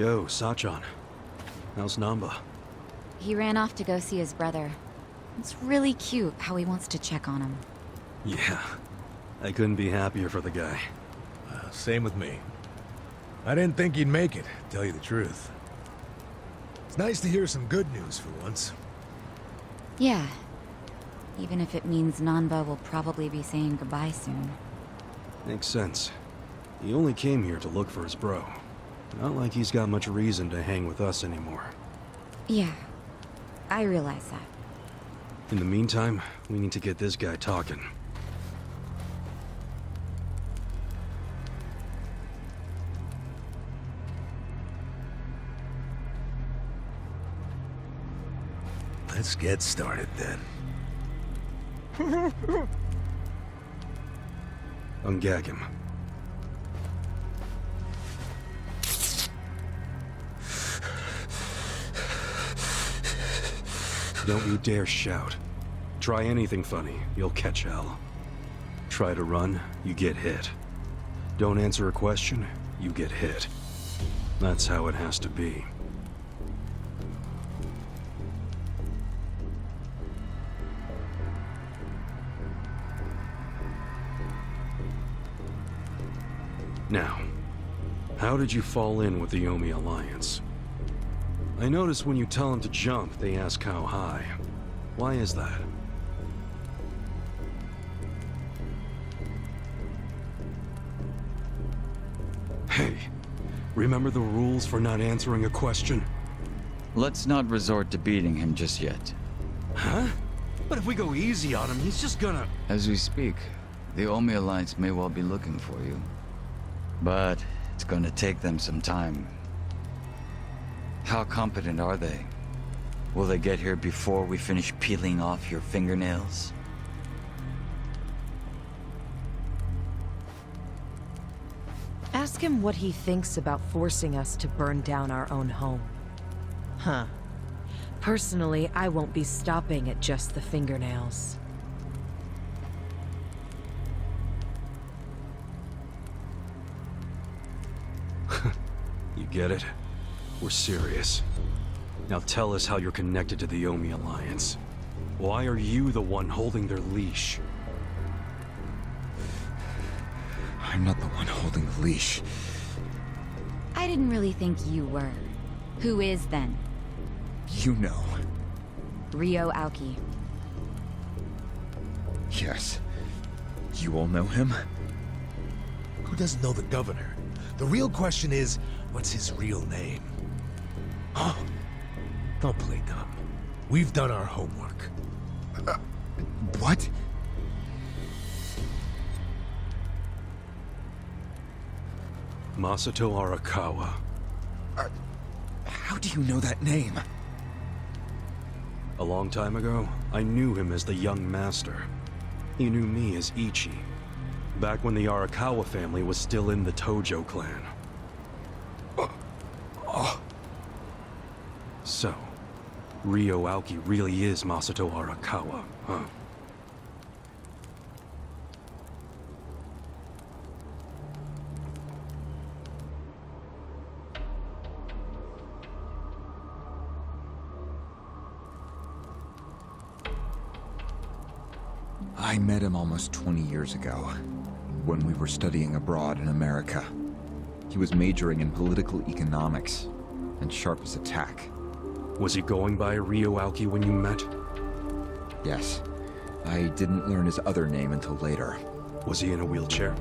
Yo, Sachan. How's Namba? He ran off to go see his brother. It's really cute how he wants to check on him. Yeah, I couldn't be happier for the guy. Same with me. I didn't think he'd make it, to tell you the truth. It's nice to hear some good news for once. Yeah. Even if it means Nanba will probably be saying goodbye soon. Makes sense. He only came here to look for his bro. Not like he's got much reason to hang with us anymore. Yeah, I realize that. In the meantime, we need to get this guy talking. Let's get started then. Ungag him. Don't you dare shout. Try anything funny, you'll catch hell. Try to run, you get hit. Don't answer a question, you get hit. That's how it has to be. Now, how did you fall in with the Yomi Alliance? I notice when you tell them to jump, they ask how high. Why is that? Hey, remember the rules for not answering a question? Let's not resort to beating him just yet. Huh? But if we go easy on him, he's just gonna... As we speak, the Omi Alliance may well be looking for you. But it's gonna take them some time. How competent are they? Will they get here before we finish peeling off your fingernails? Ask him what he thinks about forcing us to burn down our own home. Huh. Personally, I won't be stopping at just the fingernails. You get it? We're serious. Now tell us how you're connected to the Yomi Alliance. Why are you the one holding their leash? I'm not the one holding the leash. I didn't really think you were. Who is then? You know. Ryo Aoki. Yes. You all know him? Who doesn't know the governor? The real question is, what's his real name? Oh, don't play dumb. We've done our homework. What? Masato Arakawa. How do you know that name? A long time ago, I knew him as the young master. He knew me as Ichi. Back when the Arakawa family was still in the Tojo clan. So, Ryo Aoki really is Masato Arakawa, huh? I met him almost 20 years ago, when we were studying abroad in America. He was majoring in political economics, and sharp as a tack. Was he going by Ryo Aoki when you met? Yes. I didn't learn his other name until later. Was he in a wheelchair?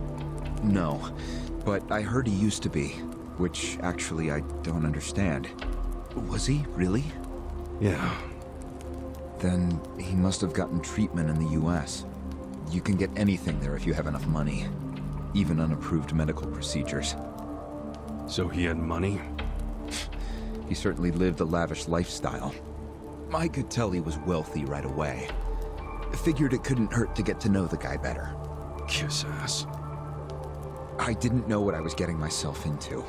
No, but I heard he used to be, which actually I don't understand. Was he, really? Yeah. Then he must have gotten treatment in the US. You can get anything there if you have enough money. Even unapproved medical procedures. So he had money? He certainly lived a lavish lifestyle. I could tell he was wealthy right away. Figured it couldn't hurt to get to know the guy better. Kiss ass. I didn't know what I was getting myself into.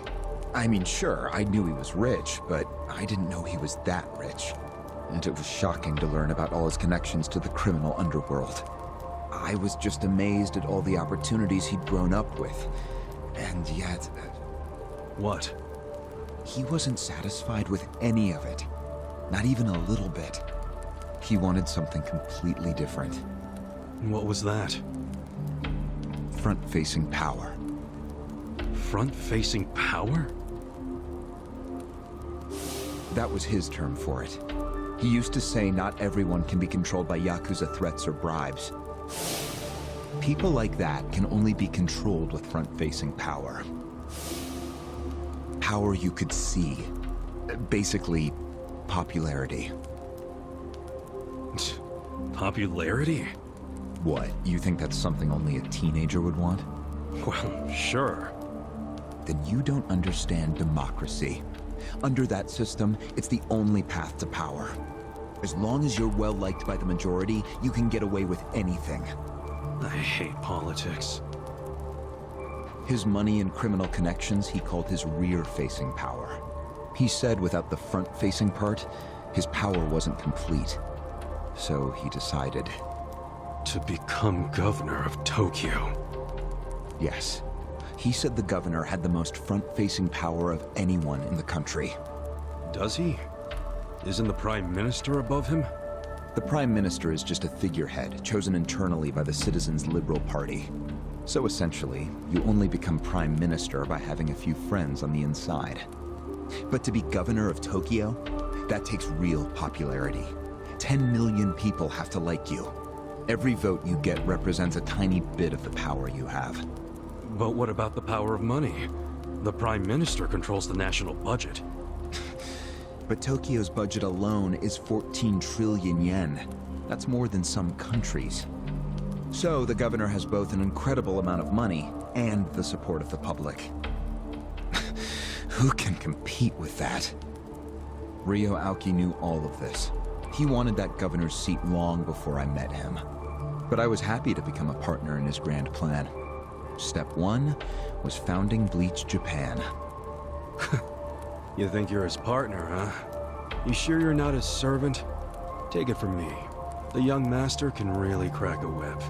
I mean, sure, I knew he was rich, but I didn't know he was that rich. And it was shocking to learn about all his connections to the criminal underworld. I was just amazed at all the opportunities he'd grown up with. And yet... What? he wasn't satisfied with any of it. Not even a little bit. He wanted something completely different. What was that? Front-facing power. Front-facing power? That was his term for it. He used to say not everyone can be controlled by Yakuza threats or bribes. People like that can only be controlled with front-facing power. Power you could see. Basically, popularity. Popularity? What, you think that's something only a teenager would want? Well, sure. Then you don't understand democracy. Under that system, it's the only path to power. As long as you're well-liked by the majority, you can get away with anything. I hate politics. His money and criminal connections he called his rear-facing power. He said without the front-facing part, his power wasn't complete. So he decided. To become governor of Tokyo. Yes. He said the governor had the most front-facing power of anyone in the country. Does he? Isn't the Prime Minister above him? The Prime Minister is just a figurehead, chosen internally by the Citizens' Liberal Party. So essentially, you only become Prime Minister by having a few friends on the inside. But to be governor of Tokyo, that takes real popularity. 10 million people have to like you. Every vote you get represents a tiny bit of the power you have. But what about the power of money? The Prime Minister controls the national budget. But Tokyo's budget alone is 14 trillion yen. That's more than some countries. So the governor has both an incredible amount of money and the support of the public. Who can compete with that? Ryo Aoki knew all of this. He wanted that governor's seat long before I met him. But I was happy to become a partner in his grand plan. Step 1 was founding Bleach Japan. You think you're his partner, huh? You sure you're not his servant? Take it from me. The young master can really crack a whip.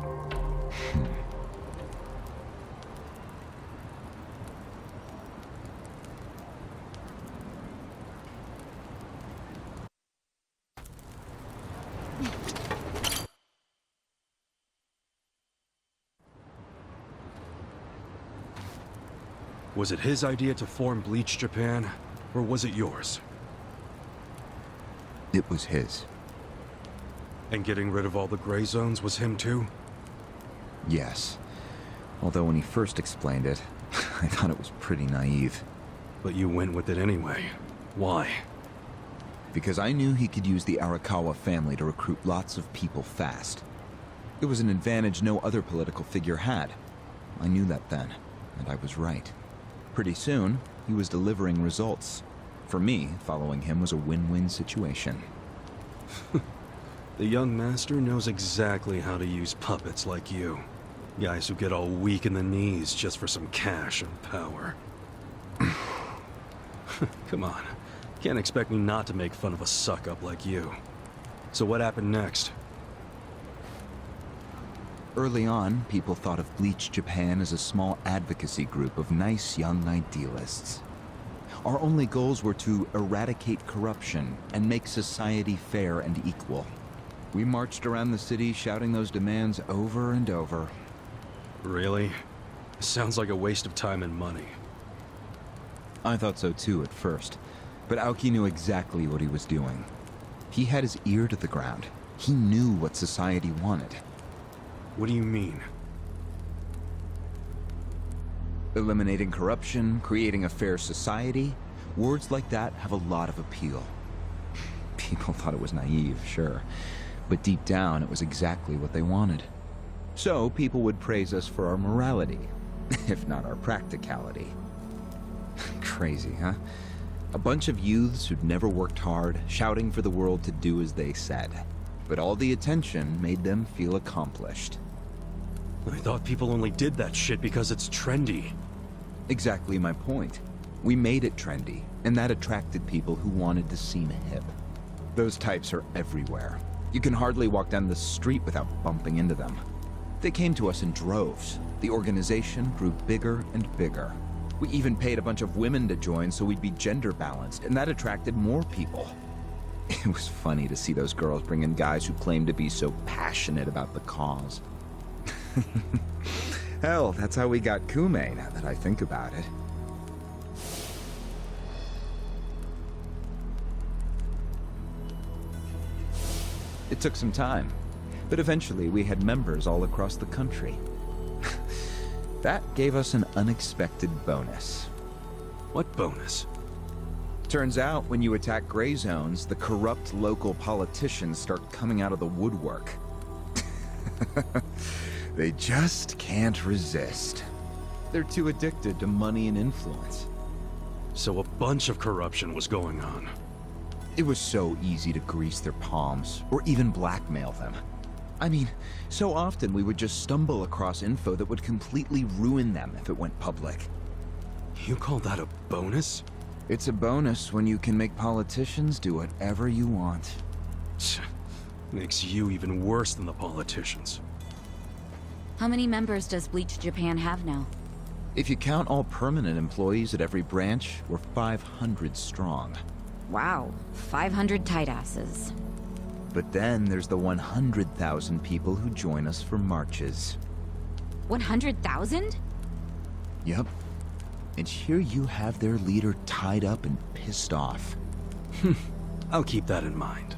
Was it his idea to form Bleach Japan, or was it yours? It was his. And getting rid of all the gray zones was him too? Yes. Although when he first explained it, I thought it was pretty naive. But you went with it anyway. Why? Because I knew he could use the Arakawa family to recruit lots of people fast. It was an advantage no other political figure had. I knew that then, and I was right. Pretty soon, he was delivering results. For me, following him was a win-win situation. The young master knows exactly how to use puppets like you. Guys who get all weak in the knees just for some cash and power. Come on. Can't expect me not to make fun of a suck-up like you. So what happened next? Early on, people thought of Bleach Japan as a small advocacy group of nice young idealists. Our only goals were to eradicate corruption and make society fair and equal. We marched around the city shouting those demands over and over. Really? Sounds like a waste of time and money. I thought so too at first, but Aoki knew exactly what he was doing. He had his ear to the ground. He knew what society wanted. What do you mean? Eliminating corruption, creating a fair society, words like that have a lot of appeal. People thought it was naive, sure, but deep down it was exactly what they wanted. So people would praise us for our morality, if not our practicality. Crazy, huh? A bunch of youths who'd never worked hard, shouting for the world to do as they said. But all the attention made them feel accomplished. I thought people only did that shit because it's trendy. Exactly my point. We made it trendy, and that attracted people who wanted to seem hip. Those types are everywhere. You can hardly walk down the street without bumping into them. They came to us in droves. The organization grew bigger and bigger. We even paid a bunch of women to join so we'd be gender balanced, and that attracted more people. It was funny to see those girls bring in guys who claimed to be so passionate about the cause. Hell, that's how we got Kume, now that I think about it. It took some time, but eventually we had members all across the country. That gave us an unexpected bonus. What bonus? Turns out, when you attack gray zones, the corrupt local politicians start coming out of the woodwork. They just can't resist. They're too addicted to money and influence. So a bunch of corruption was going on. It was so easy to grease their palms, or even blackmail them. I mean, so often we would just stumble across info that would completely ruin them if it went public. You call that a bonus? It's a bonus when you can make politicians do whatever you want. Makes you even worse than the politicians. How many members does Bleach Japan have now? If you count all permanent employees at every branch, we're 500 strong. Wow, 500 tight asses. But then there's the 100,000 people who join us for marches. 100,000? Yep. And here you have their leader tied up and pissed off. I'll keep that in mind.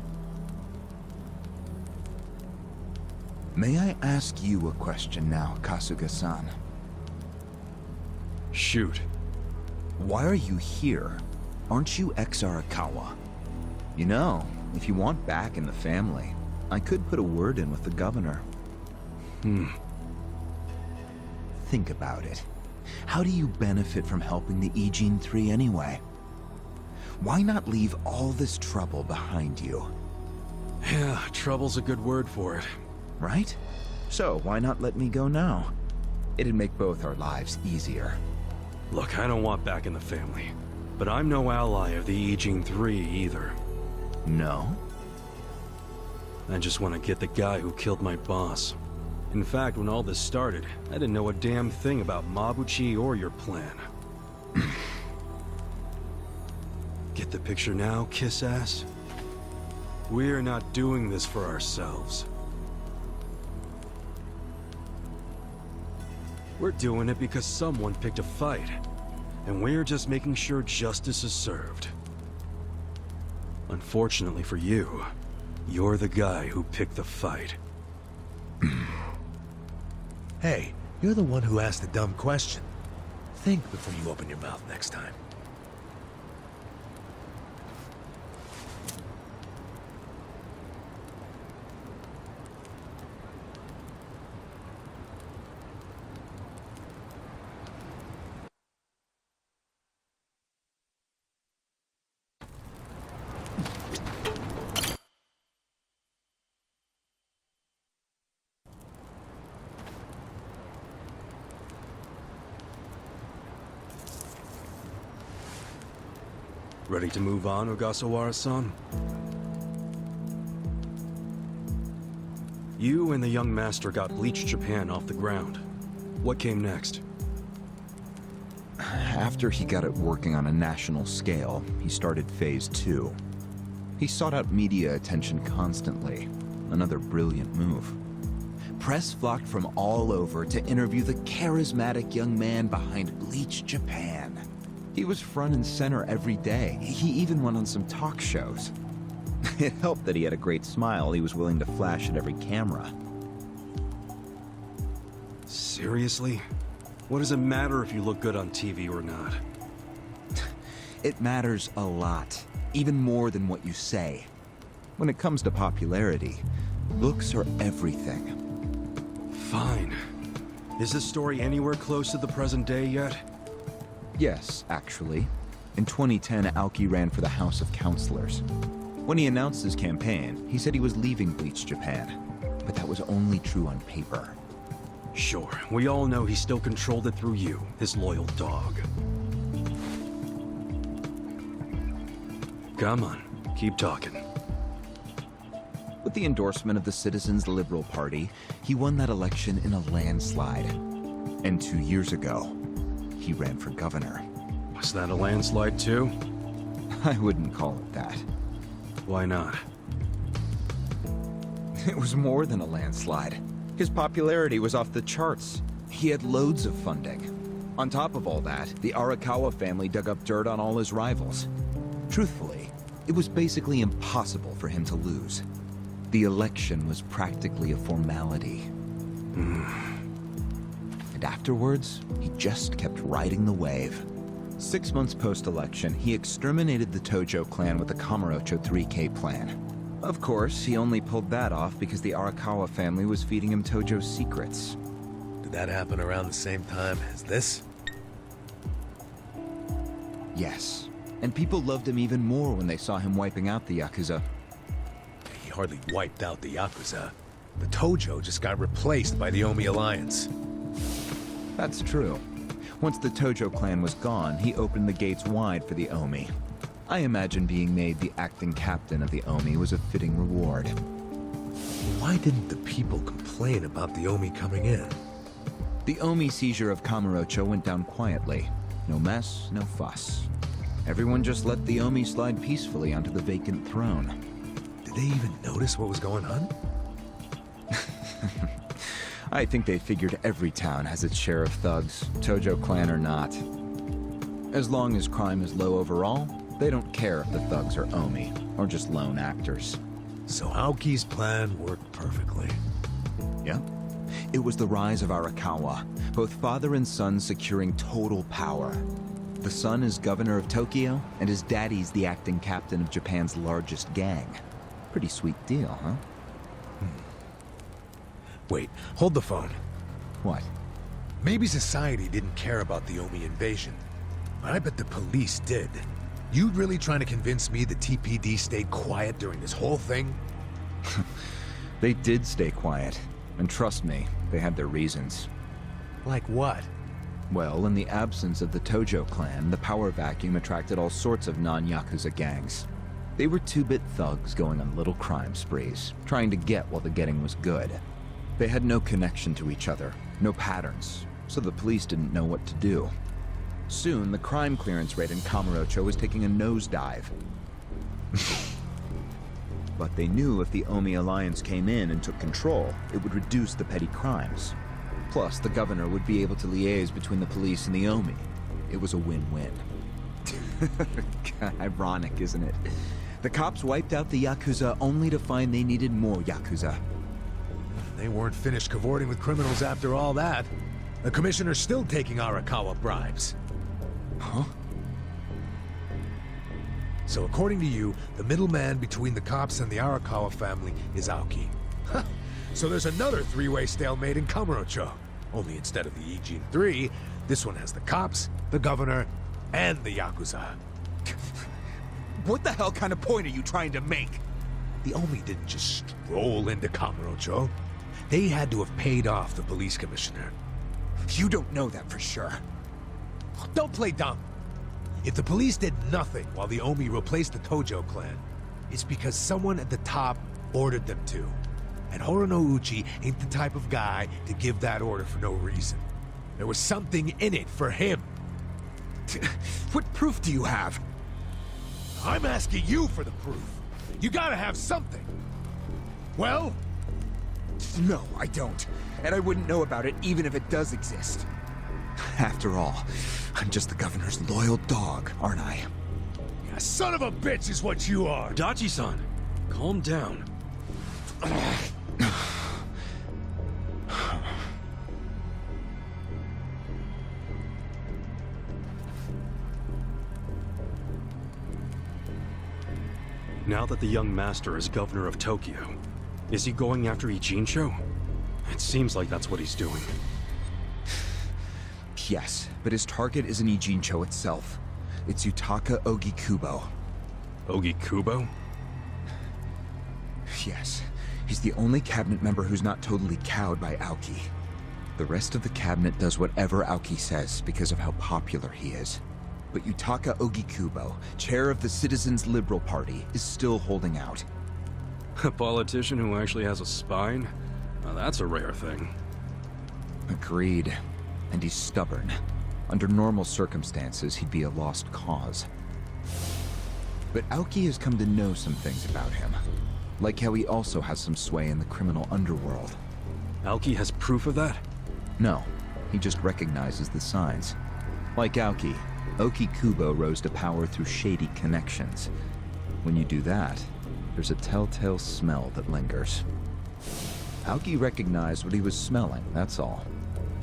May I ask you a question now, Kasuga-san? Shoot. Why are you here? Aren't you ex-Arakawa? You know, if you want back in the family, I could put a word in with the governor. Think about it. How do you benefit from helping the Ijin 3 anyway? Why not leave all this trouble behind you? Yeah, trouble's a good word for it. Right? So why not let me go now? It'd make both our lives easier. Look, I don't want back in the family. But I'm no ally of the Ijin 3 either. No? I just want to get the guy who killed my boss. In fact, when all this started, I didn't know a damn thing about Mabuchi or your plan. Get the picture now, kiss ass? We're not doing this for ourselves. We're doing it because someone picked a fight. And we're just making sure justice is served. Unfortunately for you, you're the guy who picked the fight. Hey, you're the one who asked the dumb question. Think before you open your mouth next time. Ready to move on, Ogasawara-san? You and the young master got Bleach Japan off the ground. What came next? After he got it working on a national scale, he started Phase 2. He sought out media attention constantly. Another brilliant move. Press flocked from all over to interview the charismatic young man behind Bleach Japan. He was front and center every day. He even went on some talk shows. It helped that he had a great smile he was willing to flash at every camera. Seriously? What does it matter if you look good on TV or not? It matters a lot, even more than what you say. When it comes to popularity, looks are everything. Fine. Is this story anywhere close to the present day yet? Yes, actually. In 2010, Aoki ran for the House of Councilors. When he announced his campaign, he said he was leaving Bleach Japan. But that was only true on paper. Sure, we all know he still controlled it through you, his loyal dog. Come on, keep talking. With the endorsement of the Citizens Liberal Party, he won that election in a landslide. And 2 years ago, he ran for governor. Was that a landslide too? I wouldn't call it that. Why not? It was more than a landslide. His popularity was off the charts. He had loads of funding. On top of all that, the Arakawa family dug up dirt on all his rivals. Truthfully, it was basically impossible for him to lose. The election was practically a formality. And afterwards, he just kept riding the wave. 6 months post-election, he exterminated the Tojo clan with the Kamurocho 3K plan. Of course, he only pulled that off because the Arakawa family was feeding him Tojo's secrets. Did that happen around the same time as this? Yes. And people loved him even more when they saw him wiping out the Yakuza. He hardly wiped out the Yakuza. The Tojo just got replaced by the Omi Alliance. That's true. Once the Tojo clan was gone, he opened the gates wide for the Omi. I imagine being made the acting captain of the Omi was a fitting reward. Why didn't the people complain about the Omi coming in? The Omi seizure of Kamurocho went down quietly. No mess, no fuss. Everyone just let the Omi slide peacefully onto the vacant throne. Did they even notice what was going on? I think they figured every town has its share of thugs, Tojo clan or not. As long as crime is low overall, they don't care if the thugs are Omi, or just lone actors. So Aoki's plan worked perfectly. Yep. It was the rise of Arakawa, both father and son securing total power. The son is governor of Tokyo, and his daddy's the acting captain of Japan's largest gang. Pretty sweet deal, huh? Wait, hold the phone. What? Maybe society didn't care about the Omi invasion, but I bet the police did. You really trying to convince me the TPD stayed quiet during this whole thing? They did stay quiet, and trust me, they had their reasons. Like what? Well, in the absence of the Tojo clan, the power vacuum attracted all sorts of non-Yakuza gangs. They were two-bit thugs going on little crime sprees, trying to get while the getting was good. They had no connection to each other, no patterns, so the police didn't know what to do. Soon, the crime clearance rate in Kamurocho was taking a nosedive. But they knew if the Omi Alliance came in and took control, it would reduce the petty crimes. Plus, the governor would be able to liaise between the police and the Omi. It was a win-win. Ironic, isn't it? The cops wiped out the Yakuza only to find they needed more Yakuza. They weren't finished cavorting with criminals after all that. The commissioner's still taking Arakawa bribes. Huh? So according to you, the middleman between the cops and the Arakawa family is Aoki. So there's another three-way stalemate in Kamurocho. Only instead of the Ijin 3, this one has the cops, the governor, and the Yakuza. What the hell kind of point are you trying to make? The Omi didn't just stroll into Kamurocho. They had to have paid off the police commissioner. You don't know that for sure. Don't play dumb. If the police did nothing while the Omi replaced the Tojo clan, it's because someone at the top ordered them to. And Horonouchi ain't the type of guy to give that order for no reason. There was something in it for him. What proof do you have? I'm asking you for the proof. You gotta have something. Well? No, I don't. And I wouldn't know about it even if it does exist. After all, I'm just the governor's loyal dog, aren't I? Yeah, son of a bitch is what you are. Dachi-san, calm down. Now that the young master is governor of Tokyo, is he going after Ijincho? It seems like that's what he's doing. Yes, but his target isn't Ijincho itself. It's Yutaka Ogikubo. Ogikubo? Yes, he's the only cabinet member who's not totally cowed by Aoki. The rest of the cabinet does whatever Aoki says because of how popular he is. But Yutaka Ogikubo, chair of the Citizens Liberal Party, is still holding out. A politician who actually has a spine? Now that's a rare thing. Agreed. And he's stubborn. Under normal circumstances, he'd be a lost cause. But Aoki has come to know some things about him. Like how he also has some sway in the criminal underworld. Aoki has proof of that? No, he just recognizes the signs. Like Aoki, Ogikubo rose to power through shady connections. When you do that, there's a telltale smell that lingers. Aoki recognized what he was smelling, that's all.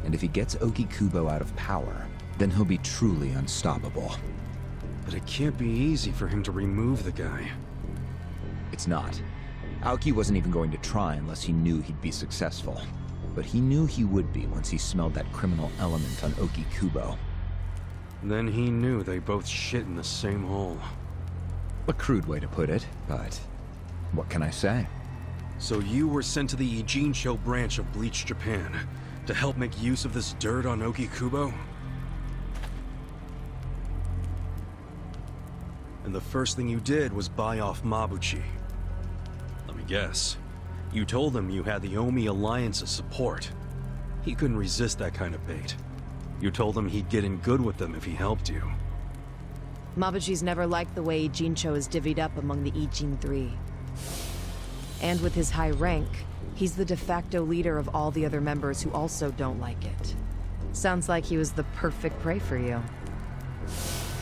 And if he gets Ogikubo out of power, then he'll be truly unstoppable. But it can't be easy for him to remove the guy. It's not. Aoki wasn't even going to try unless he knew he'd be successful. But he knew he would be once he smelled that criminal element on Ogikubo. Then he knew they both shit in the same hole. A crude way to put it, but what can I say? So you were sent to the Ijincho branch of Bleach, Japan, to help make use of this dirt on Ogikubo? And the first thing you did was buy off Mabuchi. Let me guess. You told him you had the Omi Alliance's support. He couldn't resist that kind of bait. You told him he'd get in good with them if he helped you. Mabuchi's never liked the way Ijincho is divvied up among the Ijin Three. And with his high rank, he's the de facto leader of all the other members who also don't like it. Sounds like he was the perfect prey for you.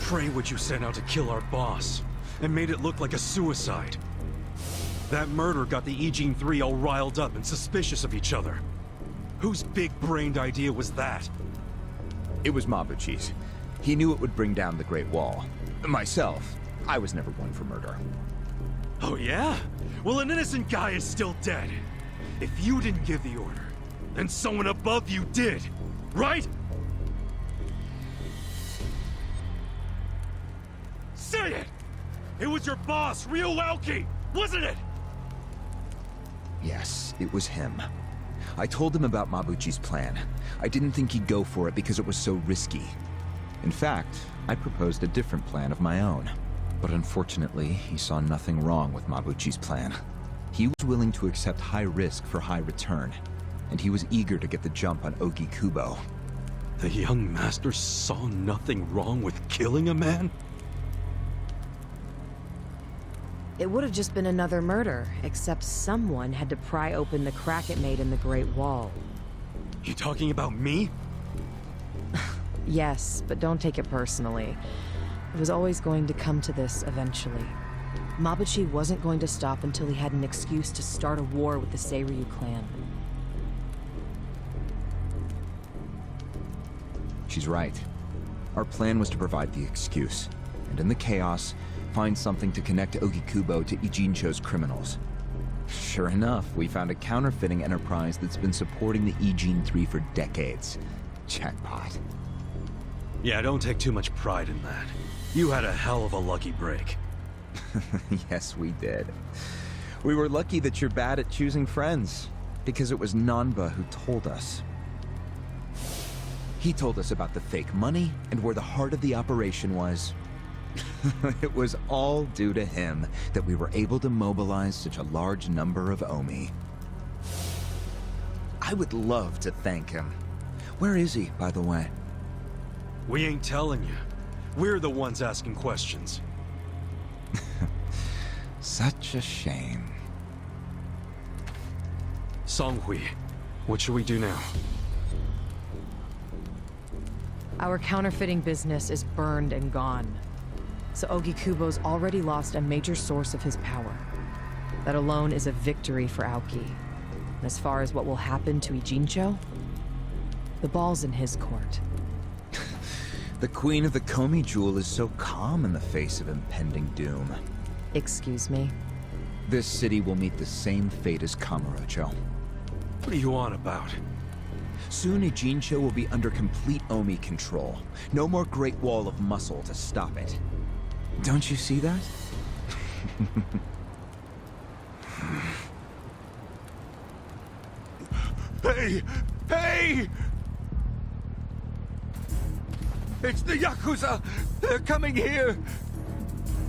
Pray what you sent out to kill our boss, and made it look like a suicide. That murder got the Ijin Three all riled up and suspicious of each other. Whose big-brained idea was that? It was Mabuchi's. He knew it would bring down the Great Wall. Myself, I was never one for murder. Oh yeah? Well, an innocent guy is still dead. If you didn't give the order, then someone above you did, right? Say it! It was your boss, Ryo Aoki, wasn't it? Yes, it was him. I told him about Mabuchi's plan. I didn't think he'd go for it because it was so risky. In fact, I proposed a different plan of my own. But unfortunately, he saw nothing wrong with Mabuchi's plan. He was willing to accept high risk for high return, and he was eager to get the jump on Ogikubo. The young master saw nothing wrong with killing a man? It would have just been another murder, except someone had to pry open the crack it made in the Great Wall. You talking about me? Yes, but don't take it personally. It was always going to come to this eventually. Mabuchi wasn't going to stop until he had an excuse to start a war with the Seiryu clan. She's right. Our plan was to provide the excuse, and in the chaos, find something to connect Ogikubo to Ijincho's criminals. Sure enough, we found a counterfeiting enterprise that's been supporting the Ijin 3 for decades. Jackpot. Yeah, don't take too much pride in that. You had a hell of a lucky break. Yes, we did. We were lucky that you're bad at choosing friends, because it was Nanba who told us. He told us about the fake money and where the heart of the operation was. It was all due to him that we were able to mobilize such a large number of Omi. I would love to thank him. Where is he, by the way? We ain't telling you. We're the ones asking questions. Such a shame. Songhui, what should we do now? Our counterfeiting business is burned and gone. So Ogikubo's already lost a major source of his power. That alone is a victory for Aoki. And as far as what will happen to Ijincho, the ball's in his court. The Queen of the Komi Jewel is so calm in the face of impending doom. Excuse me? This city will meet the same fate as Kamurocho. What are you on about? Soon Ijincho will be under complete Omi control. No more Great Wall of Muscle to stop it. Don't you see that? Hey! Hey! It's the Yakuza! They're coming here!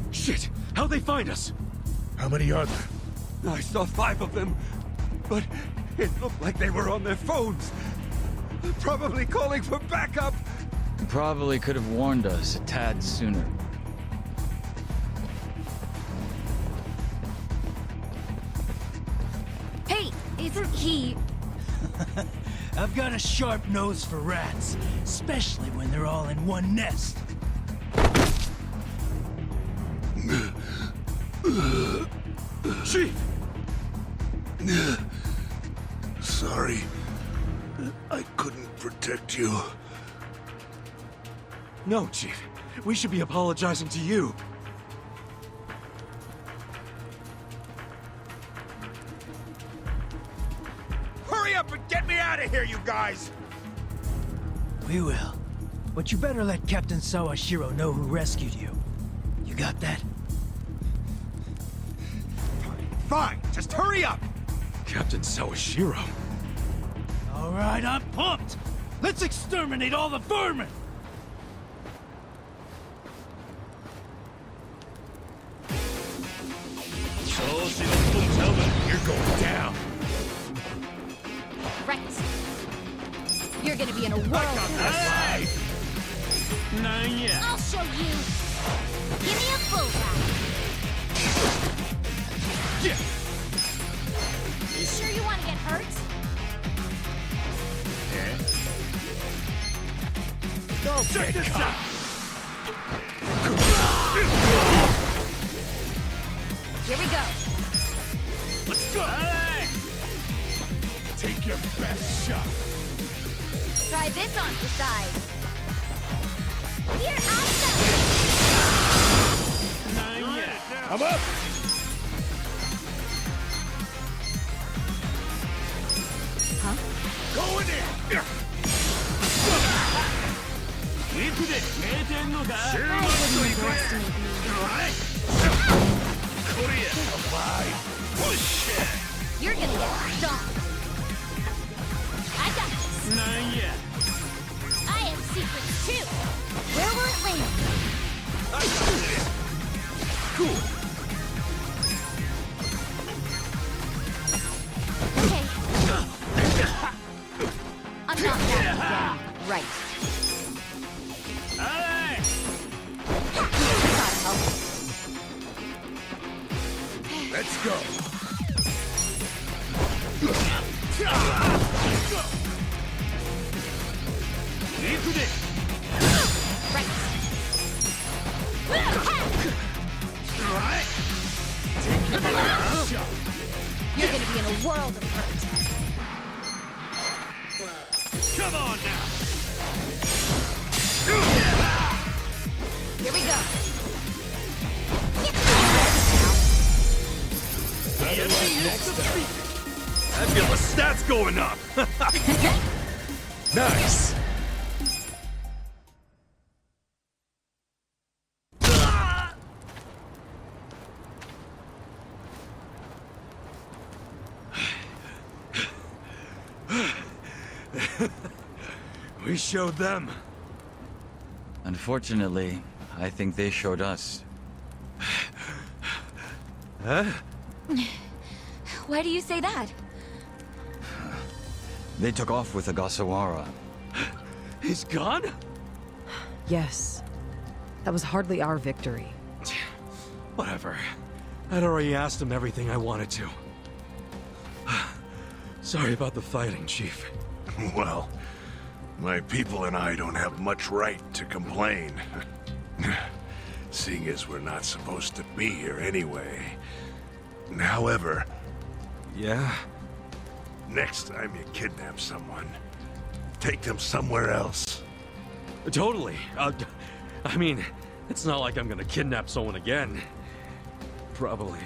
Shit! How'd they find us? How many are there? I saw 5 of them, but it looked like they were on their phones. Probably calling for backup. Probably could have warned us a tad sooner. Hey, isn't he... I've got a sharp nose for rats, especially when they're all in one nest. Chief! Sorry. I couldn't protect you. No, Chief. We should be apologizing to you. Hurry up and get me out of here, you guys! We will. But you better let Captain Sawashiro know who rescued you. You got that? Fine, just hurry up! Captain Sawashiro. All right, I'm pumped! Let's exterminate all the vermin! You're going down. Right. You're gonna be in a whirl. Hey! I'll show you. Give me a bullseye. Yeah. You sure you want to get hurt? Go check this out. Here we go. Let's go. Hey! Take your best shot. Try this on the side. You're awesome! I'm up. Huh? Going in. You're gonna get stomped. I got this. I have secrets too. Where will it land? Cool. Okay. I'm not backing down. Right. Gotta help. Let's go. Right. You're gonna be in a world of hurt. Come on now. Here we go. I feel the stats going up. Nice. We showed them. Unfortunately, I think they showed us. Huh? Why do you say that? They took off with Ogasawara. He's gone? Yes. That was hardly our victory. Whatever. I'd already asked him everything I wanted to. Sorry about the fighting, Chief. Well, my people and I don't have much right to complain. Seeing as we're not supposed to be here anyway. However, Yeah? next time you kidnap someone, take them somewhere else. Totally. I mean, it's not like I'm gonna kidnap someone again. Probably.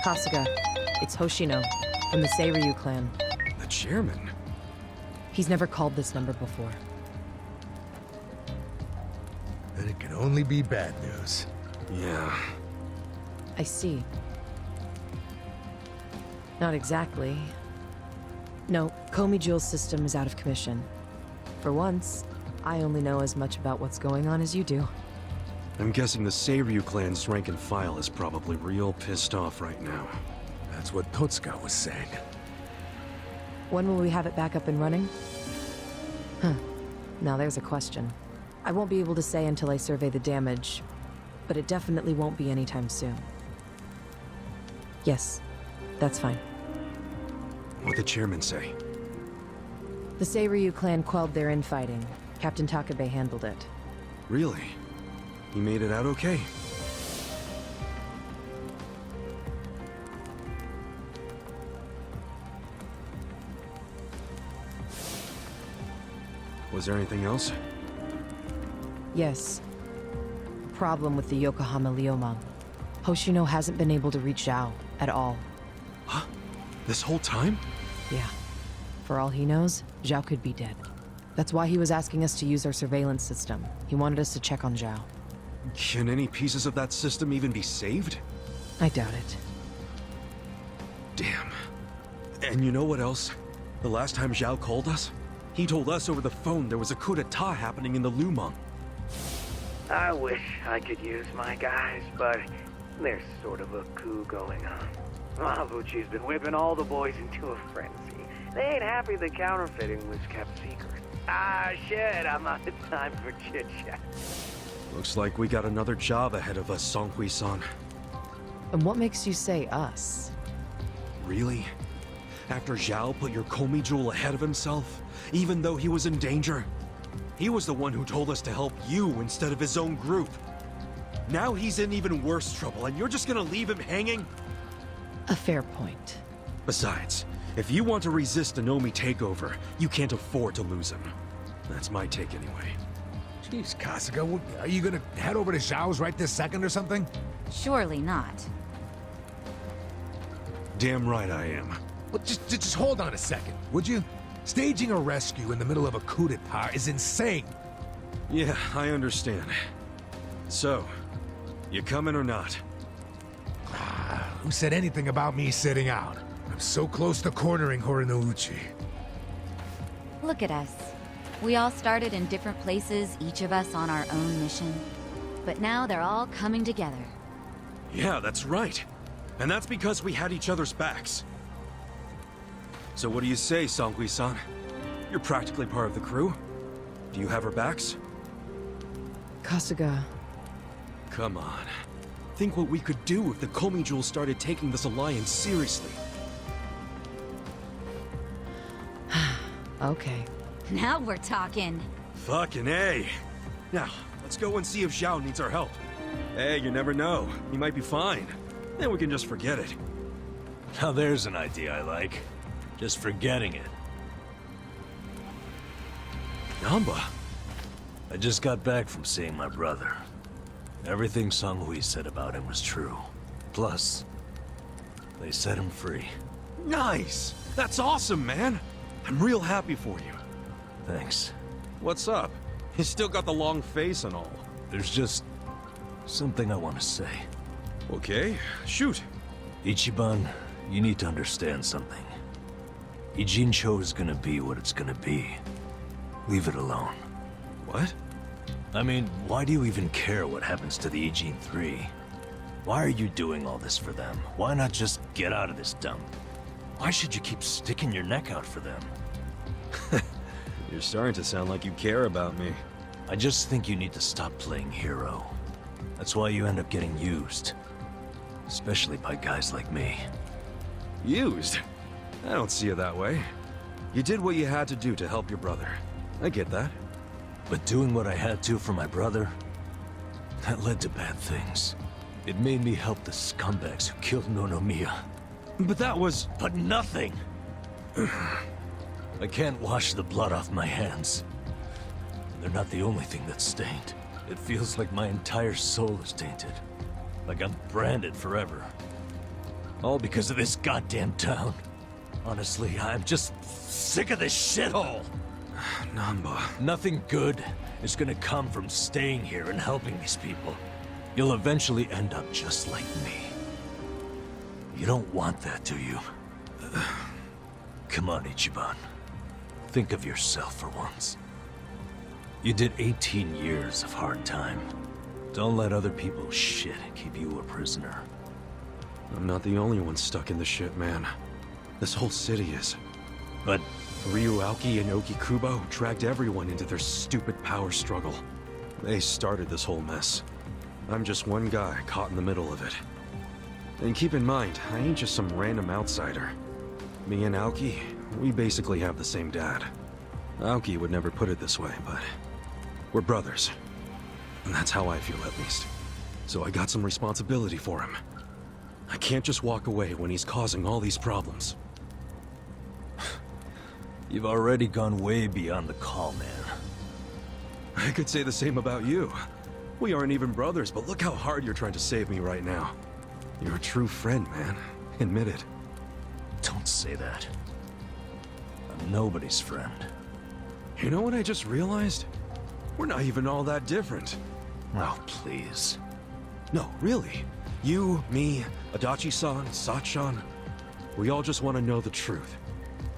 Kasuga, it's Hoshino, from the Seiryu clan. The chairman? He's never called this number before. Then it can only be bad news. Yeah. I see. Not exactly. No, Komi Jewel's system is out of commission. For once, I only know as much about what's going on as you do. I'm guessing the Seiryu clan's rank and file is probably real pissed off right now. That's what Totsuka was saying. When will we have it back up and running? Huh. Now there's a question. I won't be able to say until I survey the damage, but it definitely won't be anytime soon. Yes, that's fine. What'd the chairman say? The Seiryu clan quelled their infighting. Captain Takabe handled it. Really? He made it out okay? Was there anything else? Yes. Problem with the Yokohama Liomang. Hoshino hasn't been able to reach Zhao at all. Huh? This whole time? Yeah. For all he knows, Zhao could be dead. That's why he was asking us to use our surveillance system. He wanted us to check on Zhao. Can any pieces of that system even be saved? I doubt it. Damn. And you know what else? The last time Zhao called us, he told us over the phone there was a coup d'etat happening in the Lumang. I wish I could use my guys, but there's sort of a coup going on. Mabuchi's been whipping all the boys into a frenzy. They ain't happy the counterfeiting was kept secret. Ah, shit, I'm out of time for chit-chat. Looks like we got another job ahead of us, Songhui-san. And what makes you say us? Really? After Zhao put your Komi jewel ahead of himself, even though he was in danger? He was the one who told us to help you instead of his own group. Now he's in even worse trouble, and you're just gonna leave him hanging? A fair point. Besides, if you want to resist an Omi takeover, you can't afford to lose him. That's my take anyway. Jeez, Kasuga, are you gonna head over to Zhao's right this second or something? Surely not. Damn right I am. Well, just hold on a second, would you? Staging a rescue in the middle of a coup d'etat is insane. Yeah, I understand. So, you coming or not? Who said anything about me sitting out? I'm so close to cornering Horinouchi. Look at us. We all started in different places, each of us on our own mission. But now they're all coming together. Yeah, that's right. And that's because we had each other's backs. So what do you say, Songhui-san? You're practically part of the crew. Do you have her backs? Kasuga. Come on. Think what we could do if the Komi Jewel started taking this alliance seriously. Okay. Now we're talking. Fucking A. Now, let's go and see if Zhao needs our help. Hey, you never know. He might be fine. Then we can just forget it. Now there's an idea I like. Just forgetting it. Namba. I just got back from seeing my brother. Everything Songhui said about him was true. Plus, they set him free. Nice! That's awesome, man! I'm real happy for you. Thanks. What's up? You still got the long face and all. There's just something I want to say. Okay, shoot. Ichiban, you need to understand something. Ijincho is gonna be what it's gonna be. Leave it alone. What? I mean, why do you even care what happens to the Ijin 3? Why are you doing all this for them? Why not just get out of this dump? Why should you keep sticking your neck out for them? You're starting to sound like you care about me. I just think you need to stop playing hero. That's why you end up getting used. Especially by guys like me. Used? I don't see it that way. You did what you had to do to help your brother. I get that. But doing what I had to for my brother, that led to bad things. It made me help the scumbags who killed Nonomiya. But that was... But nothing! I can't wash the blood off my hands. And they're not the only thing that's stained. It feels like my entire soul is tainted. Like I'm branded forever. All because of this goddamn town. Honestly, I'm just sick of this shithole! Namba... Nothing good is gonna come from staying here and helping these people. You'll eventually end up just like me. You don't want that, do you? Come on, Ichiban. Think of yourself for once. You did 18 years of hard time. Don't let other people's shit keep you a prisoner. I'm not the only one stuck in the shit, man. This whole city is. But Ryu Aoki and Ogikubo dragged everyone into their stupid power struggle. They started this whole mess. I'm just one guy caught in the middle of it. And keep in mind, I ain't just some random outsider. Me and Aoki, we basically have the same dad. Aoki would never put it this way, but we're brothers. And that's how I feel, at least. So I got some responsibility for him. I can't just walk away when he's causing all these problems. you've already gone way beyond the call, man. I could say the same about you. We aren't even brothers, but look how hard you're trying to save me right now. You're a true friend, man. Admit it. Don't say that. I'm nobody's friend. You know what I just realized? We're not even all that different. Oh, please. No, really. You, me, Adachi-san, Sachan, we all just want to know the truth.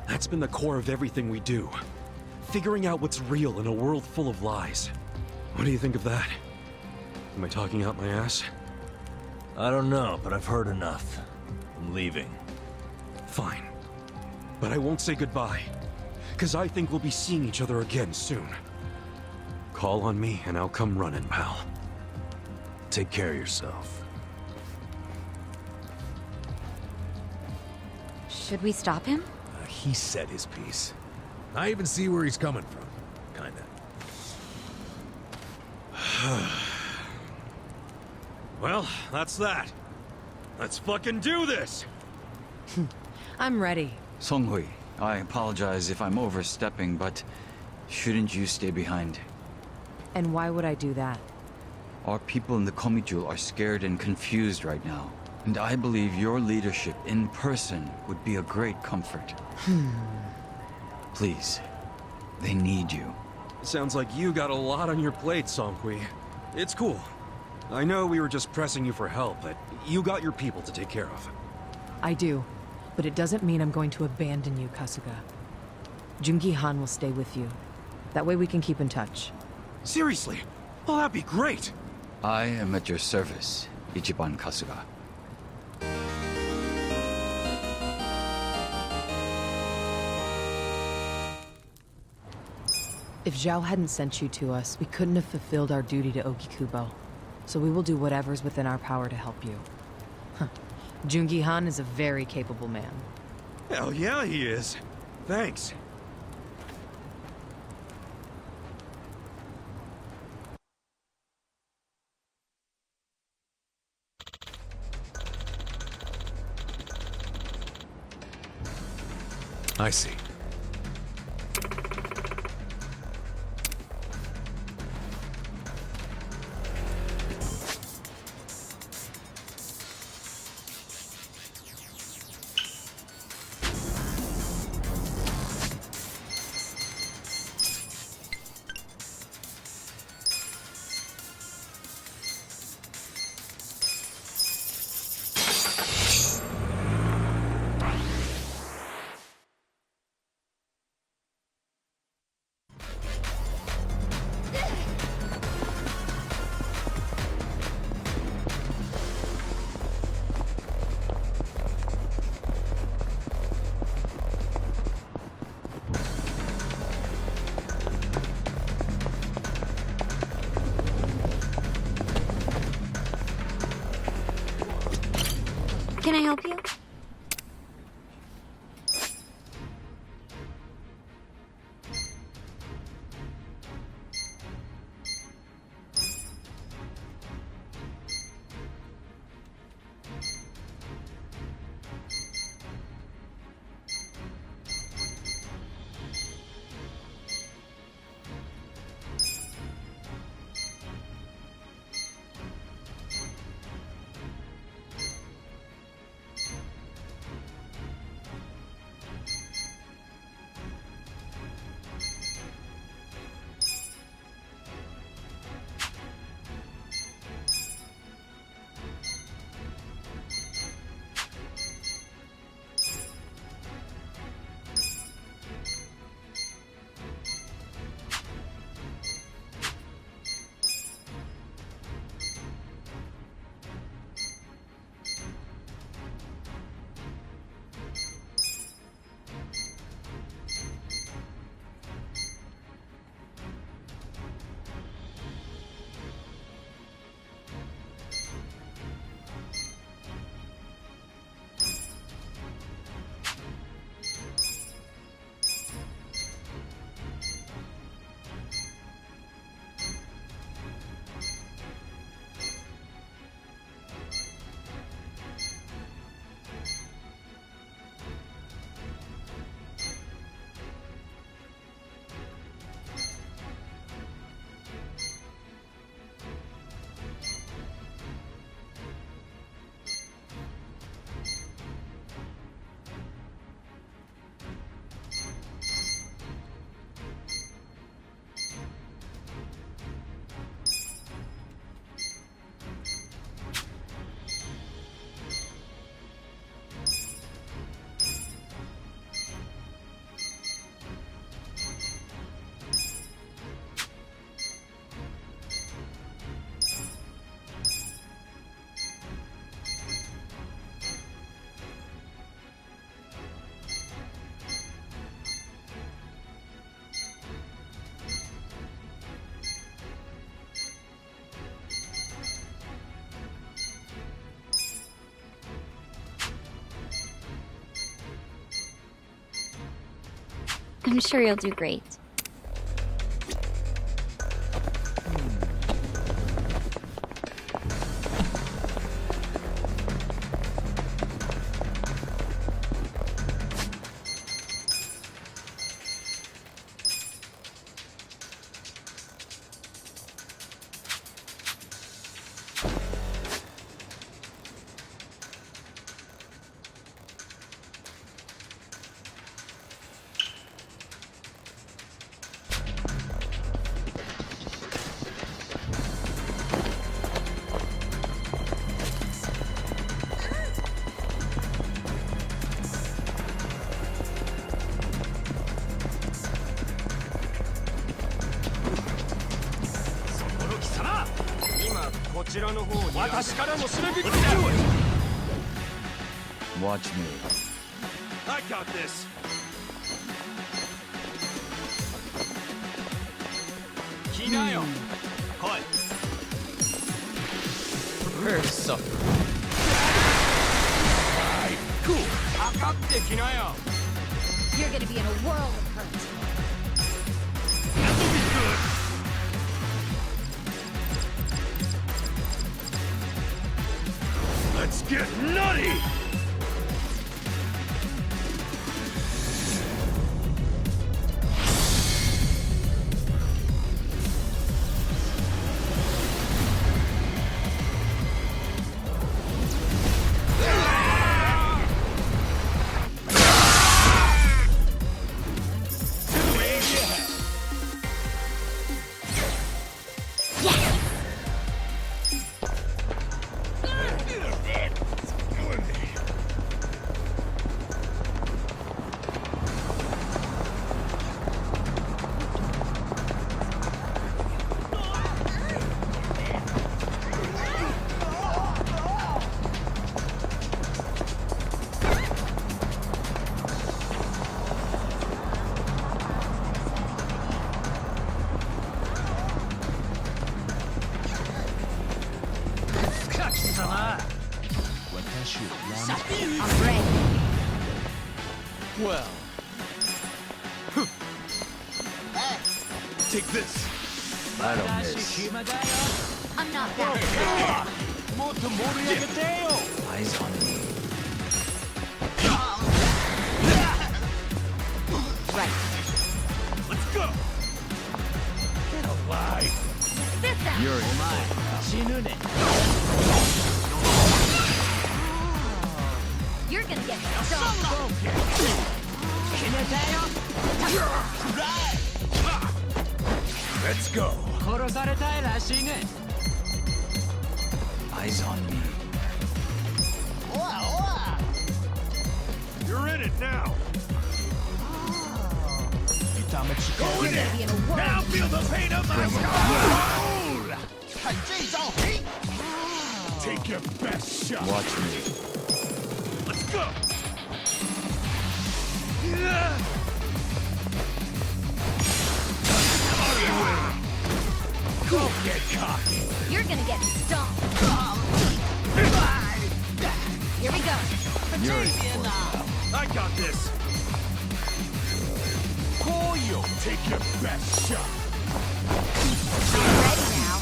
That's been the core of everything we do. Figuring out what's real in a world full of lies. What do you think of that? Am I talking out my ass? I don't know, but I've heard enough. I'm leaving. Fine. But I won't say goodbye. Because I think we'll be seeing each other again soon. Call on me and I'll come running, pal. Take care of yourself. Should we stop him? He said his piece. I even see where he's coming from. Kinda. Well, that's that. Let's fucking do this! I'm ready. Songhui, I apologize if I'm overstepping, but shouldn't you stay behind? And why would I do that? Our people in the Komijul are scared and confused right now. And I believe your leadership in person would be a great comfort. Please, they need you. Sounds like you got a lot on your plate, Songhui. It's cool. I know we were just pressing you for help, but you got your people to take care of. I do, but it doesn't mean I'm going to abandon you, Kasuga. Jungi-han will stay with you. That way we can keep in touch. Seriously? Well, that'd be great! I am at your service, Ichiban Kasuga. If Zhao hadn't sent you to us, we couldn't have fulfilled our duty to Ogikubo. So we will do whatever's within our power to help you. Huh. Jungi-han is a very capable man. Hell yeah, he is. Thanks. I see. I'm sure you'll do great. Watch me. I got this. Prepare to suffer. You're gonna be in a world of hurt. Let's get nutty! I'm ready. Well, Take this. I don't miss. I'm not that. Eyes on me. Right. Let's go. Get alive. This out. You're in. You're gonna get stoned. Let's go. Eyes on me. You're in it now. You're gonna be in a world Now of feel the pain of my skull. Take your best shot. Watch me. Let's go. Go get cocky. You're gonna get stomped. Here we go. You're in for it. I got this. Koyo, take your best shot. I'm ready now.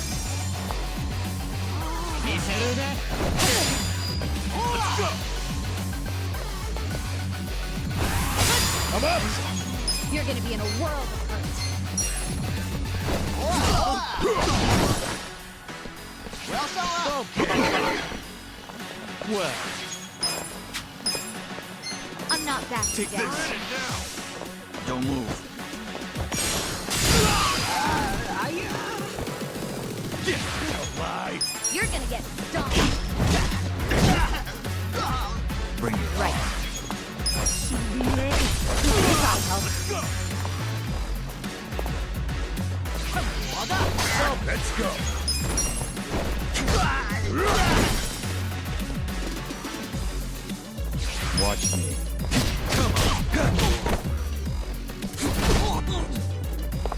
Let's go. I'm up. You're gonna be in a world of hurt. well. I'm not back Take down. this. In it now. Don't move. Get alive. You're gonna get stomped. Bring it Right. Let's go. Let's go. Watch me.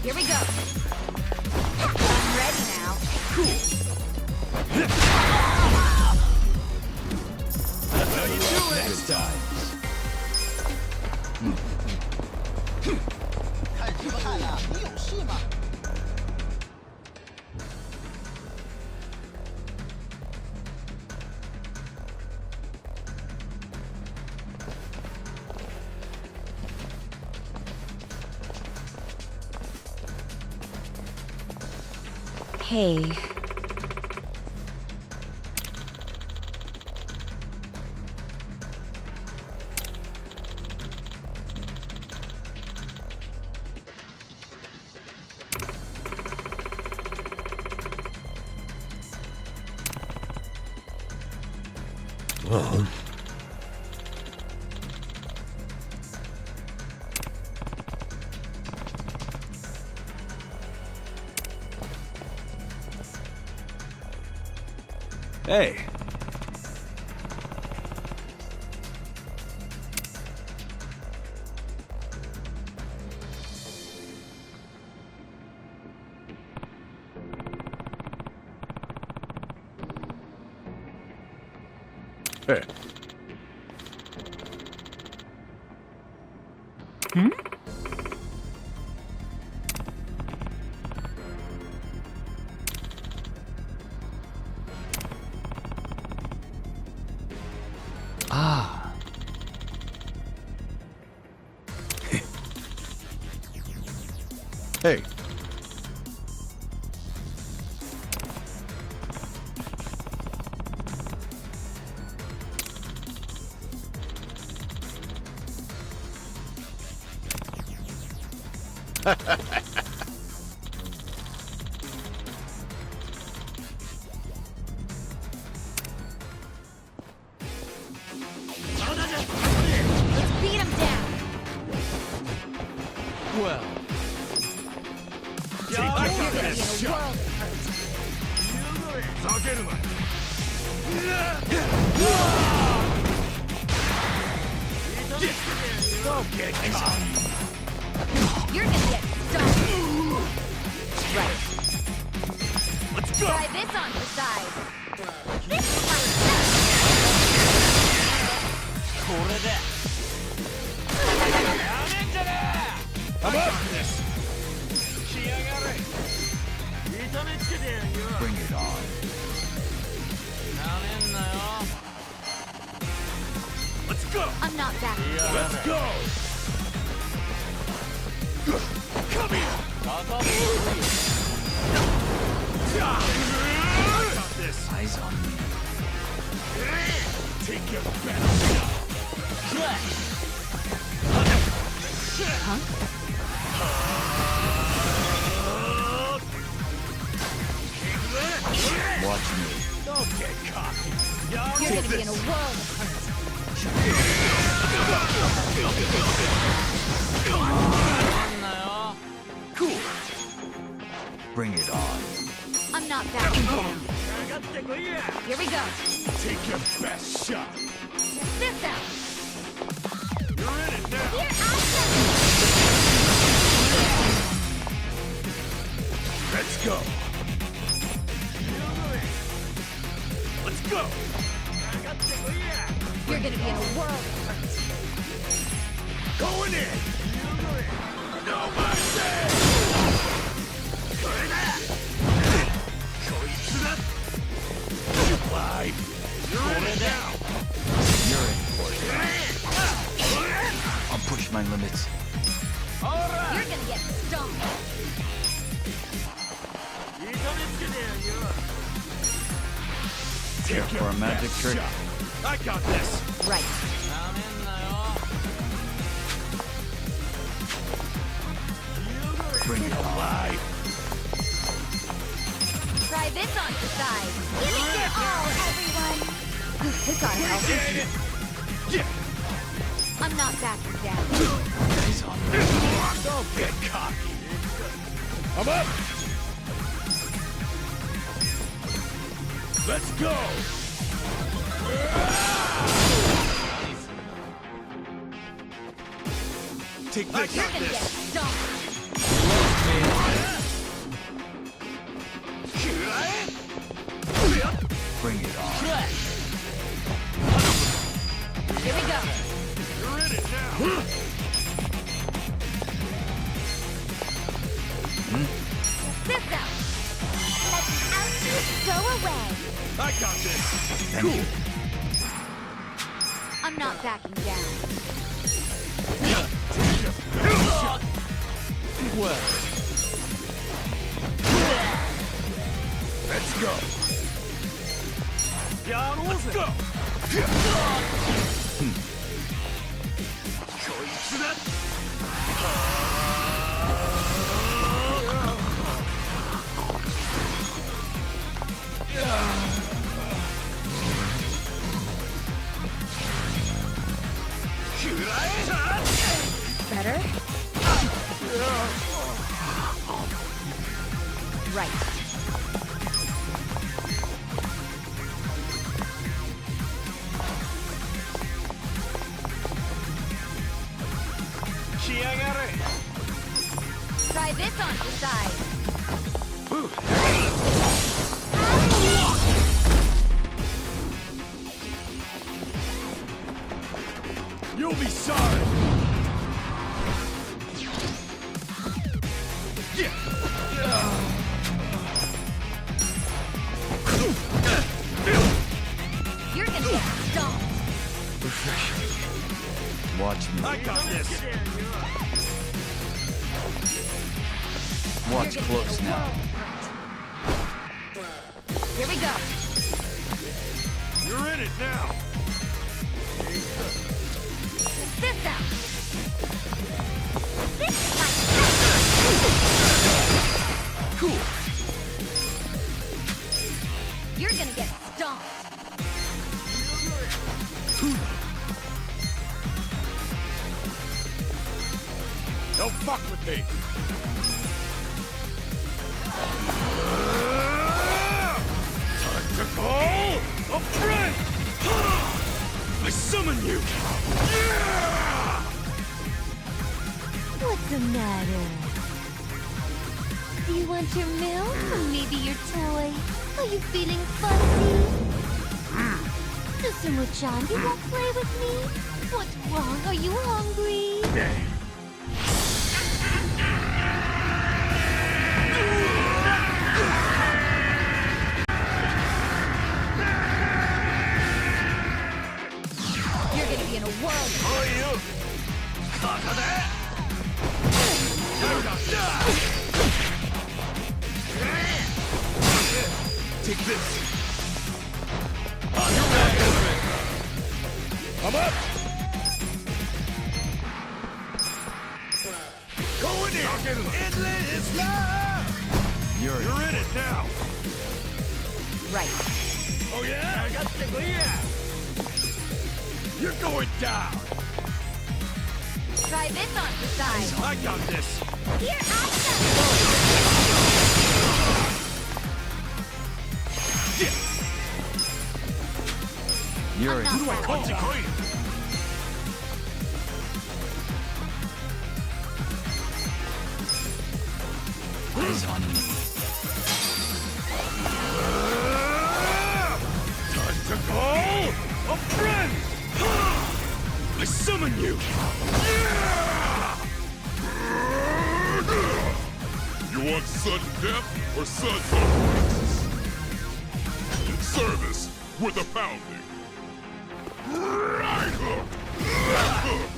Here we go. I'm ready now. That's how you do it. Next time. Hey. Hey. Hey. Hmm? Ah. Hey. Let's beat him down. Well, You're gonna be in a world of hurt. Don't get caught. You're gonna get stomped. Right. Let's go. Try this on the side. This is my stuff. I'm up. Bring it on. Let's go. I'm not backing down. Let's go. Come here. I got this. Eyes on me. Take your best shot. Huh? Watch me. Don't get cocky. You're gonna be in a world of hurt. Cool. Bring it on. I'm not backing down. Here we go. Take your best shot. Check this out. You're in it now. Here I Let's go. Let's go. You're gonna be in a world of hurt. Going in. No mercy. Live. You're in it now. You're in for it. I'll push my limits. You're gonna get stomped. Here for a magic trick. I got this. Right. Bring it on. Live. Try this on the side. Give it your all, everyone. This ought to help. Yeah. I'm not backing down. Eyes on me. Don't get cocky. I'm up. Let's go. Take this. You're gonna get stomped. Bring it on. Here we go. You're in it now. This out. Let the ouchies go away. I got this. Thank you. I'm not backing down. well. go. Let's go. Better? Right. Try this on the side. You'll be sorry. You're gonna get stomped. Watch me. I got this. Watch close now. Here we go. You're in it now. This out. This is my Cool. You're gonna get stomped. Don't fuck with me. Time to call a friend. I summon you. What's the matter? Do you want your milk or maybe your toy? Are you feeling fuzzy? Susumu-chan, you won't play with me? What's wrong? Are you hungry? You're gonna be in a whirl. Take this. I'm up. Going in. Endless love. You're in it now. Right. Oh yeah? I got the yeah. You're going down. Try this on the side. I got this. Here I You're in. Who do I call? Eyes on me. Time to call a friend. I summon you. You want sudden death or sudden deliverance? In service with a pounding. Right hook. Left hook.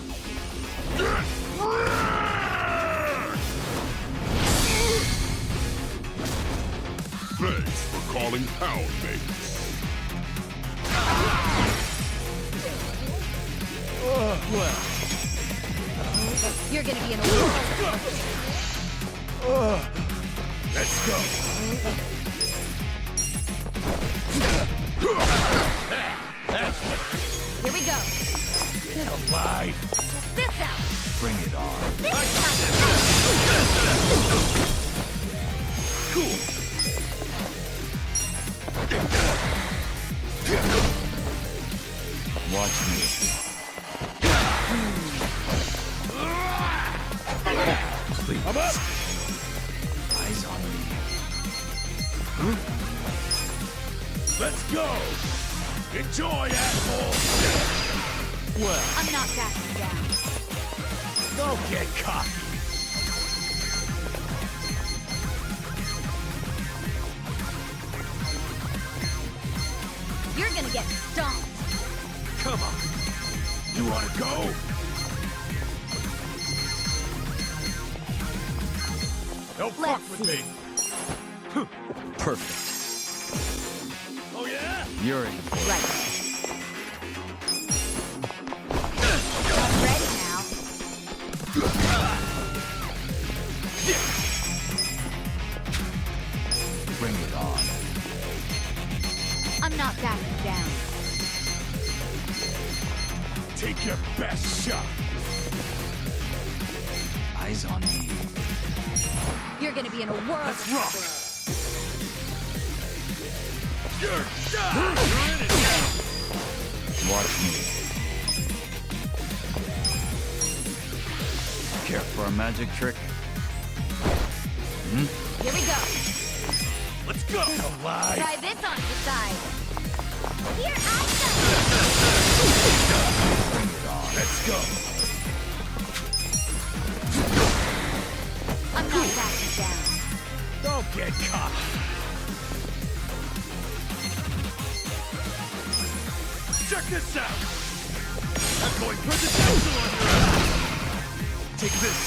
Get wrecked! Thanks for calling pound mates. You're gonna be in a whirl. Let's go. Here we go. Get alive. This out. Bring it on. This is Cool. Watch me. I'm up. Eyes on me. Let's go. Enjoy, asshole. Well, I'm not backing down. don't get cocky. You're gonna get stomped. Come on. You wanna go? Don't fuck Let's with see. me. Perfect. You're in. Right. I'm ready now. Bring it on. I'm not backing down. Take your best shot. Eyes on me. You're gonna be in a world. Let's rock. Watch me. Care for a magic trick? Hmm? Here we go. Let's go. Alive. Try this on the side. Here I Bring it on. Let's go. go. I'm not backing down. Don't get caught. Check this out. I'm going presidential on you. Take this.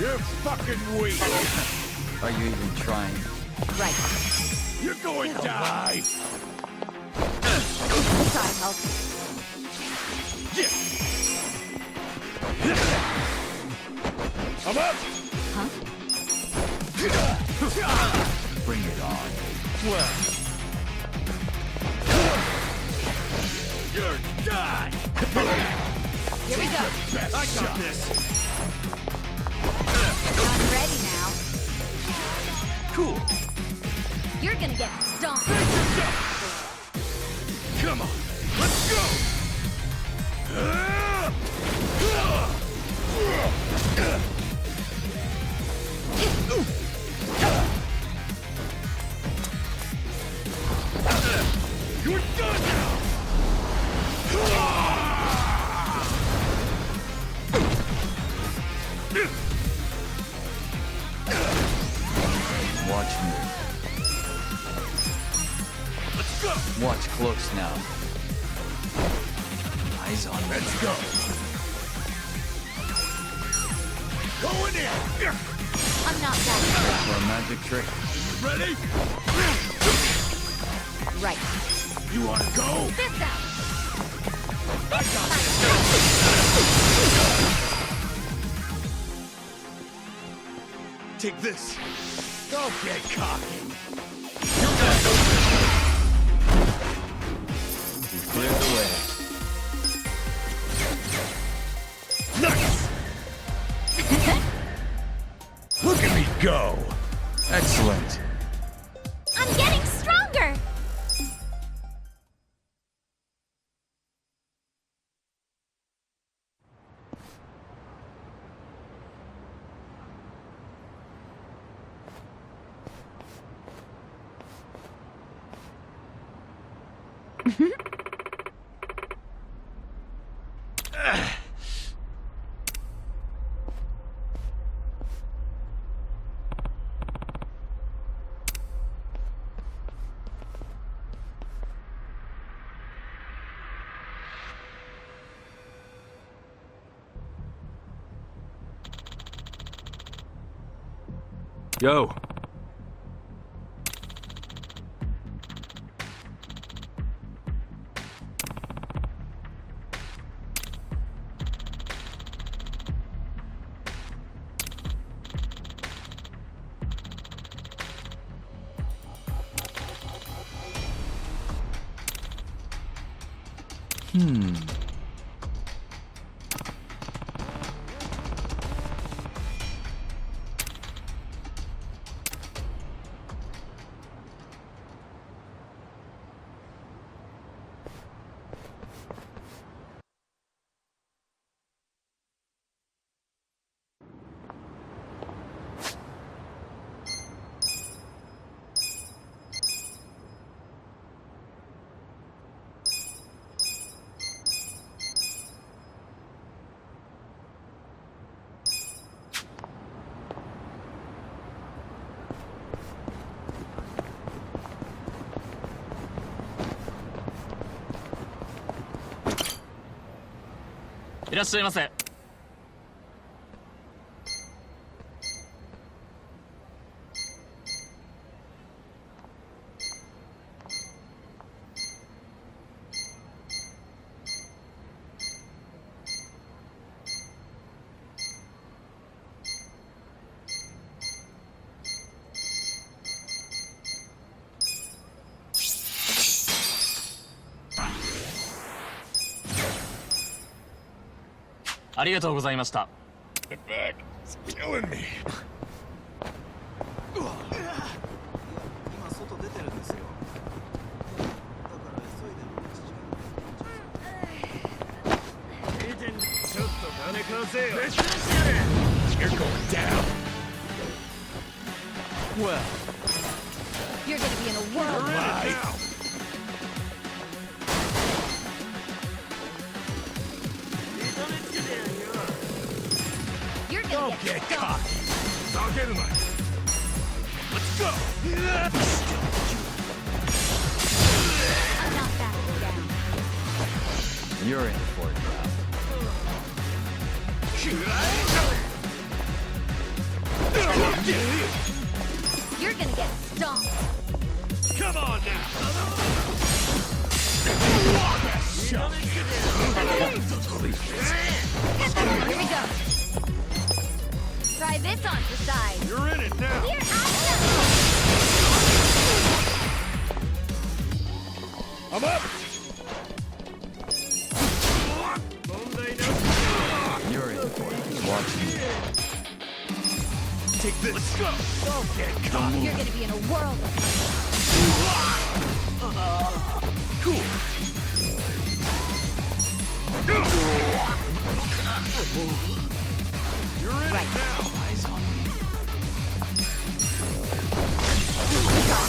You're fucking weak. Are you even trying? Right. You're going down. Try help. I'm up. Huh? Bring it on. Well. You're done. Here we go. Best I got this. I'm ready now. Cool. You're gonna get stomped. Come on. Let's go. You're done now. Watch me. Let's go. Watch close now. Eyes on me. Let's go. Going in. I'm not backing down. For a magic trick? Ready? Right. You want to go? This out. I got this. Take this. Don't get cocky. You cleared the way. Nice. Look at me go. Excellent. I'm getting stronger. Yo. ありがとうございました。 Get back. It's killing me. 今外出てるんですよ。だから急いでちょっと金貸せよ。 You're going down. Well, You're gonna be in a world. Right. You're gonna get stumped. Let's go. I'm not backing down. You're in for it, pal. You're gonna get stomped. Come on now. Here we go. Try this on for size. You're in it now. Here I I'm up. You're in for it. Watch me. Take this. Let's go. Don't get caught. go. You're gonna be in a world of Cool. You're in Right. it now. Eyes on me.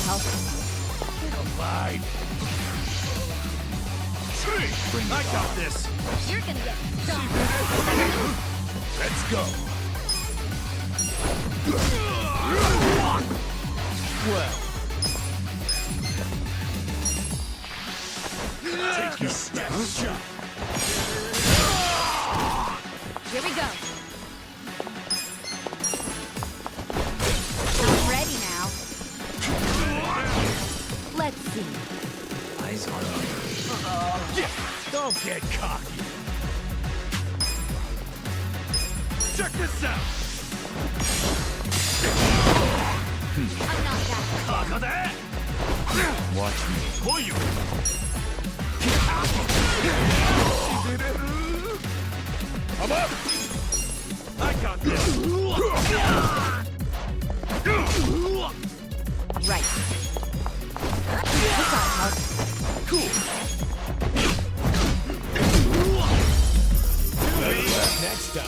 help. Fine. Bring I it got on. this. You're gonna get stomped. Let's go. well. Take your step shot. Here we go. I'm ready now. Let's see. Eyes on me. Don't get cocky. Check this out. I'm not that. Watch me. Koyu. I'm up. I got this. Right. This ought to help. Cool. Next time.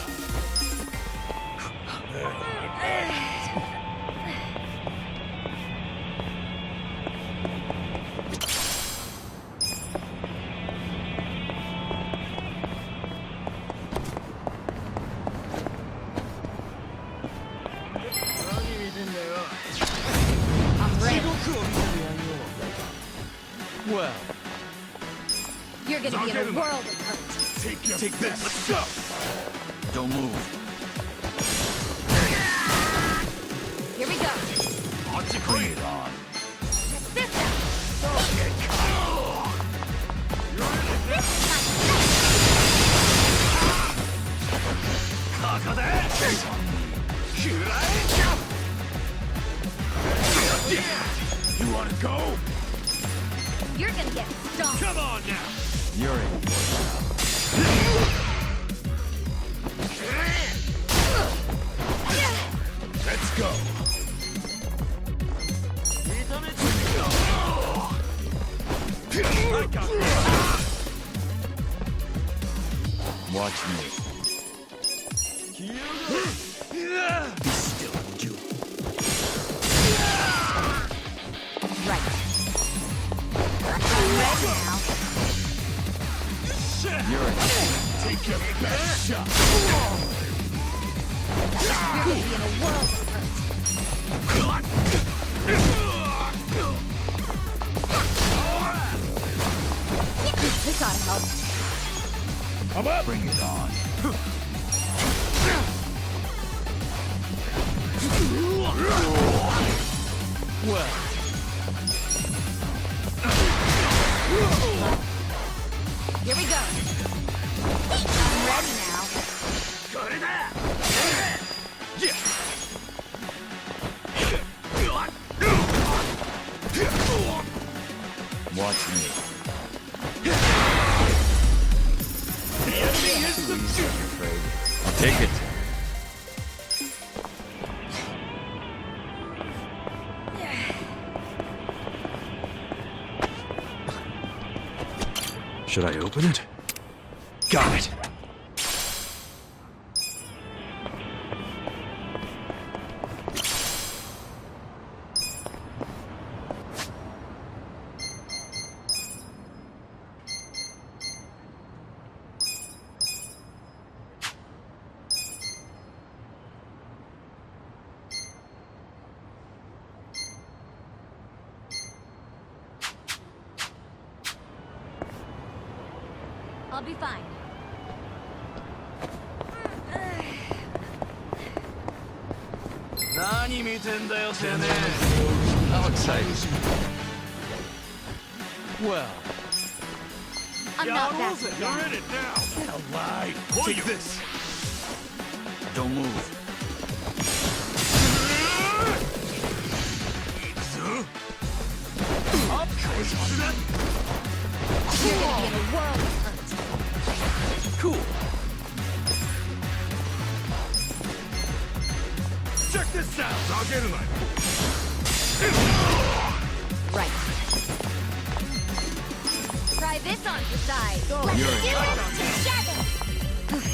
I'm ready. Well, You're gonna be in a world of hurt. Take this. Let's go. Don't move. Here we go. Bring it on. Check this out. This is my Eyes on me. You wanna go? You're gonna get stomped. Come on now. You're in for Let's go. I got this. it. Watch me. Be still, you. Right. I'm ready now. You're in. Take your best shot. You're gonna be in a world of hurt. This ought to help. I'm up. Bring it on. well. Here we go. I'm ready now. Watch me. The enemy is Too easy, I'm afraid. Take it. Should I open it? Got it. I'll be fine. How exciting. Well, I'm not that You're bad. in it now. Get alive. Take this. Don't move. You're gonna be in a world of hurt. Cool. Check this out. I'll get it. Right. Try this on the side. Let's do it together.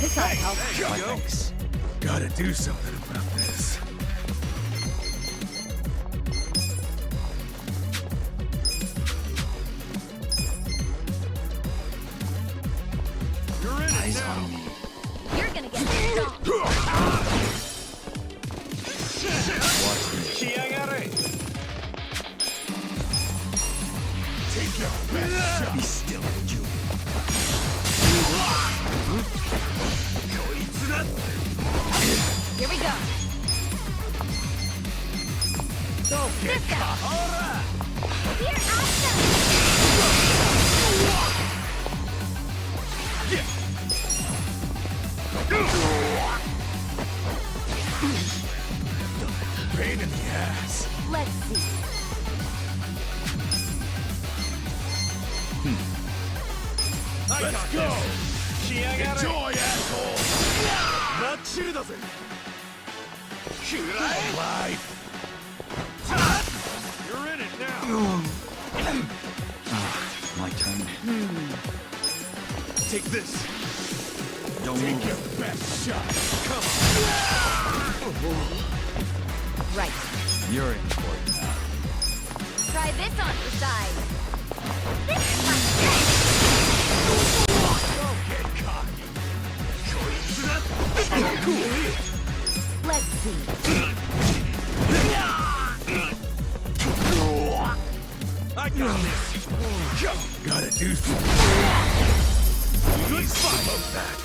This ought to help. My thanks. Gotta do something about this. You're in it Eyes now. on me. You're gonna get stomped. Watch me. Take your best shot. Be still, would you? Here we go. Don't get This caught. We're awesome. Pain in the ass. Let's see. Let's go. Enjoy, asshole. Alive. You're in it now. My turn. Take this. Don't Take move. your best shot. Right. You're in for it now. Try this on the side. This is my thing. Don't get cocky. Let's see. I got this. Gotta do something. Good fight. Back.